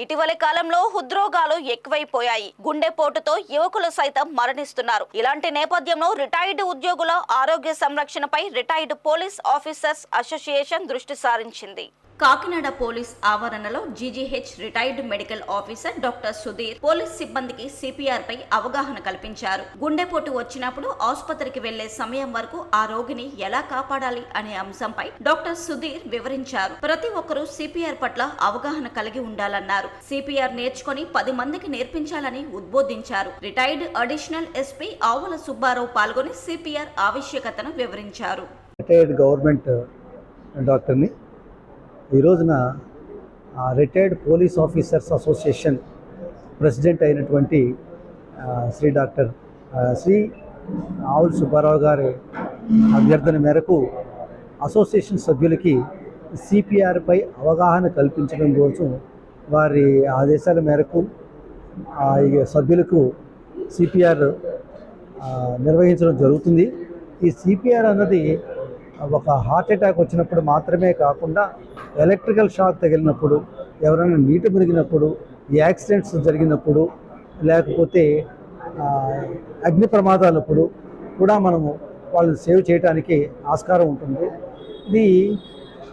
ఇటీవలి కాలంలో హృద్రోగాలు ఎక్కువైపోయాయి. గుండెపోటుతో యువకులు సైతం మరణిస్తున్నారు. ఇలాంటి నేపథ్యంలో రిటైర్డ్ ఉద్యోగుల ఆరోగ్య సంరక్షణపై రిటైర్డ్ పోలీస్ ఆఫీసర్స్ అసోసియేషన్ దృష్టి సారించింది. కాకినాడ పోలీస్ ఆవరణలో GGH retired medical officer doctor Sudheer police సిబ్బందికి సిపిఆర్ పై అవగాహన కల్పించారు. గుండెపోటు వచ్చినప్పుడు ఆసుపత్రికి వెళ్లే సమయం వరకు ఆ రోగిని ఎలా కాపాడాలి అనే అంశంపై డాక్టర్ సుధీర్ వివరించారు. ప్రతి ఒక్కరూ సిపిఆర్ పట్ల అవగాహన కలిగి ఉండాలన్నారు. సిపిఆర్ నేర్చుకుని 10 మందికి నేర్పించాలని ఉద్బోధించారు. రిటైర్డ్ అడిషనల్ ఎస్పీ ఆవుల సుబ్బారావు పాల్గొని సిపిఆర్ ఆవశ్యకతను వివరించారు. రిటైర్డ్ గవర్నమెంట్ డాక్టర్ని ఈ రోజున retired police officers association president అయినటువంటి శ్రీ ఆవుల సుబ్బారావు గారి అభ్యర్థన మేరకు అసోసియేషన్ సభ్యులకి సిపిఆర్పై అవగాహన కల్పించడం కోసం వారి ఆదేశాల మేరకు సభ్యులకు సిపిఆర్ నిర్వహించడం జరుగుతుంది. ఈ సిపిఆర్ అన్నది ఒక హార్ట్ అటాక్ వచ్చినప్పుడు మాత్రమే కాకుండా ఎలక్ట్రికల్ షాక్ తగిలినప్పుడు, ఎవరైనా నీటి మునిగినప్పుడు, యాక్సిడెంట్స్ జరిగినప్పుడు, లేకపోతే అగ్ని ప్రమాదాలప్పుడు కూడా మనము వాళ్ళని సేవ్ చేయడానికి ఆస్కారం ఉంటుంది.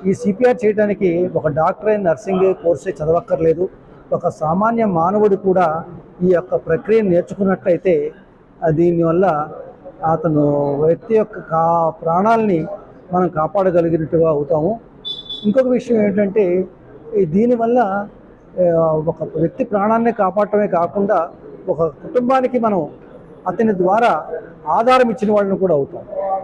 ఈ సిపిఆర్ చేయడానికి ఒక డాక్టర్ అయిన నర్సింగ్ కోర్సే చదవక్కర్లేదు. ఒక సామాన్య మానవుడు కూడా ఈ యొక్క ప్రక్రియను నేర్చుకున్నట్లయితే దీనివల్ల అతను వ్యక్తి యొక్క ప్రాణాలని మనం కాపాడగలిగినట్టుగా అవుతాము. ఇంకొక విషయం ఏంటంటే దీనివల్ల ఒక వ్యక్తి ప్రాణాన్ని కాపాడటమే కాకుండా ఒక కుటుంబానికి మనం అతని ద్వారా ఆధారం ఇచ్చిన వాళ్ళని కూడా అవుతాం.